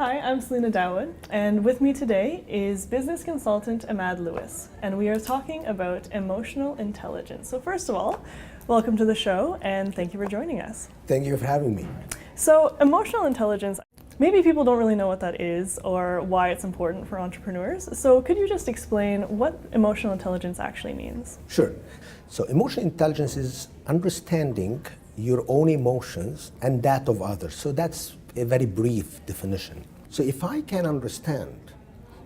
Hi, I'm Selena Dawood, and with me today is business consultant Ahmad Lewis, and we are talking about emotional intelligence. So first of all, welcome to the show, and thank you for joining us. Thank you for having me. So emotional intelligence, maybe people don't really know what that is or why it's important for entrepreneurs. So could you just explain what emotional intelligence actually means? Sure. So emotional intelligence is understanding your own emotions and that of others. So that's a very brief definition. So if I can understand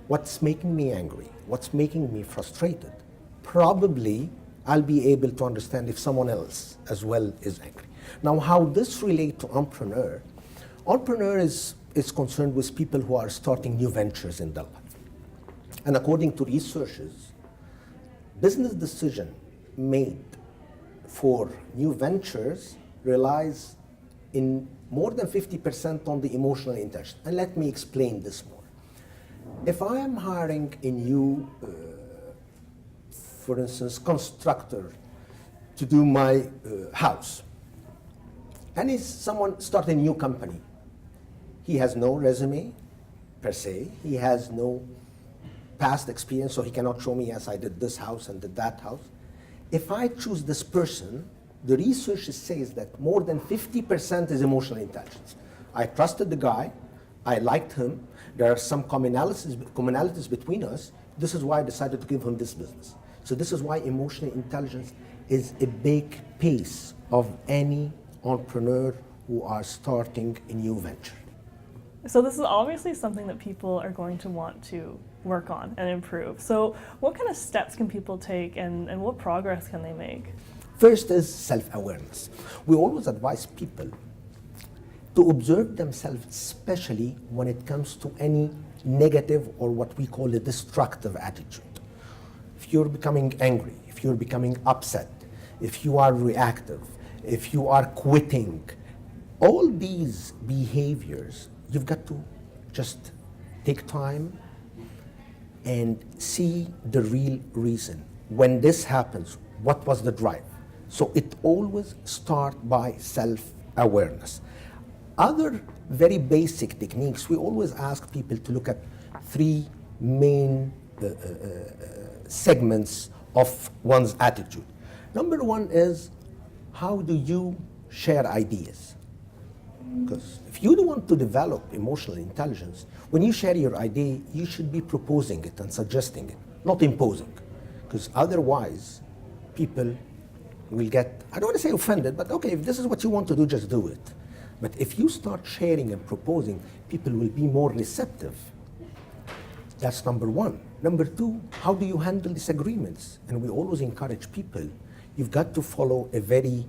what's making me angry, what's making me frustrated, probably I'll be able to understand if someone else as well is angry. Now, how this relates to entrepreneur is concerned with people who are starting new ventures in their life. And according to researchers, business decision made for new ventures relies in more than 50% on the emotional intelligence. And let me explain this more. If I am hiring a new, for instance, constructor to do my house, and he's someone starting a new company, he has no resume per se, he has no past experience, so he cannot show me, yes, I did this house and did that house. If I choose this person, the research says that more than 50% is emotional intelligence. I trusted the guy, I liked him, there are some commonalities between us. This is why I decided to give him this business. So this is why emotional intelligence is a big piece of any entrepreneur who are starting a new venture. So this is obviously something that people are going to want to work on and improve. So what kind of steps can people take and what progress can they make? First is self-awareness. We always advise people to observe themselves, especially when it comes to any negative or what we call a destructive attitude. If you're becoming angry, if you're becoming upset, if you are reactive, if you are quitting, all these behaviors, you've got to just take time and see the real reason. When this happens, what was the drive? So it always starts by self-awareness. Other very basic techniques, we always ask people to look at three main segments of one's attitude. Number one is, how do you share ideas? Because if you don't want to develop emotional intelligence, when you share your idea, you should be proposing it and suggesting it, not imposing. Because otherwise, people will get, I don't want to say offended, but okay, if this is what you want to do, just do it. But if you start sharing and proposing, people will be more receptive. That's number one. Number two, how do you handle disagreements? And we always encourage people, you've got to follow a very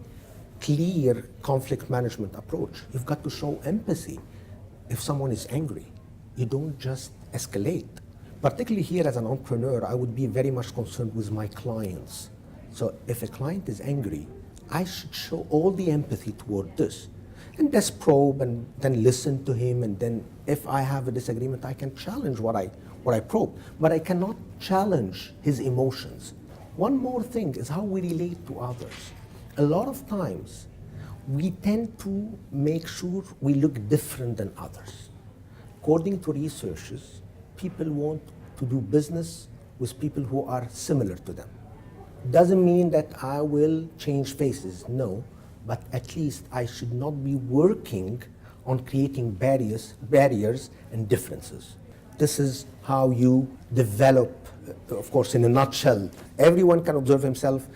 clear conflict management approach. You've got to show empathy. If someone is angry, you don't just escalate. Particularly here as an entrepreneur, I would be very much concerned with my clients. So if a client is angry, I should show all the empathy toward this. And just probe and then listen to him, and then if I have a disagreement, I can challenge what I probe. But I cannot challenge his emotions. One more thing is how we relate to others. A lot of times, we tend to make sure we look different than others. According to researchers, people want to do business with people who are similar to them. Doesn't mean that I will change faces, no, but at least I should not be working on creating barriers and differences. This is how you develop, of course, in a nutshell. Everyone can observe himself,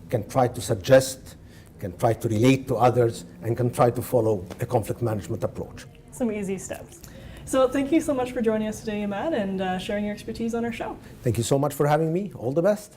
can try to suggest, can try to relate to others, and can try to follow a conflict management approach. Some easy steps. So thank you so much for joining us today, Ahmad, and sharing your expertise on our show. Thank you so much for having me. All the best.